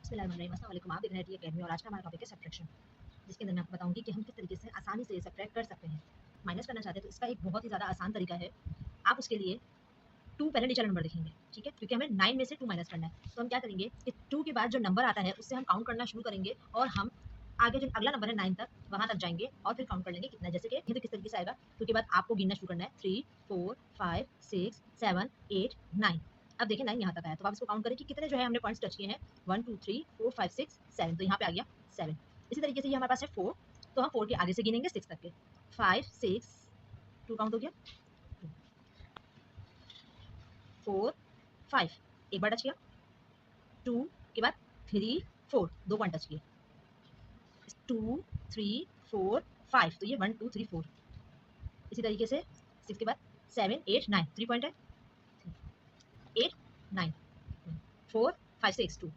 अस्सलामुअलैकुम, आप देख रहे हैं टी अकेडमी और आज का हमारा टॉपिक है सब्ट्रैक्शन, जिसके अंदर मैं आपको बताऊंगी कि हम किस तरीके से आसानी से सब्ट्रैक्ट कर सकते हैं। माइनस करना चाहते हैं तो इसका एक बहुत ही ज़्यादा आसान तरीका है। आप उसके लिए 2 पहले नेचुरल नंबर लिखेंगे, ठीक है, क्योंकि हमें 9 में से 2 माइनस करना है। तो हम क्या करेंगे कि 2 के बाद जो नंबर आता है उससे हम काउंट करना शुरू करेंगे और हम आगे जो अगला नंबर है 9 तक, वहाँ तक जाएंगे और फिर काउंट कर लेंगे कितना। जैसे कि ये तो किस तरीके से आएगा, 2 के बाद आपको गिनना शुरू करना है 3 4 5 6 7 8 9। अब देखिए 9 यहाँ तक आया, तो आप इसको काउंट करें कि कितने जो है हमने पॉइंट्स टच किए हैं। 1 2 3 4 5 6 7, तो यहाँ पे आ गया 7। इसी तरीके से ये हमारे पास है 4, तो हम 4 के आगे से गिनेंगे 6 तक के। 5 6 2 काउंट हो गया, 4 5 एक बार टच किया, 2 के बाद 3 4 दो पॉइंट टच किए, 2 3 4 5, तो ये 1 2 3 4। इसी तरीके से 6 के बाद 7 8 9 3 पॉइंट है, 8 9 4 5 6 2।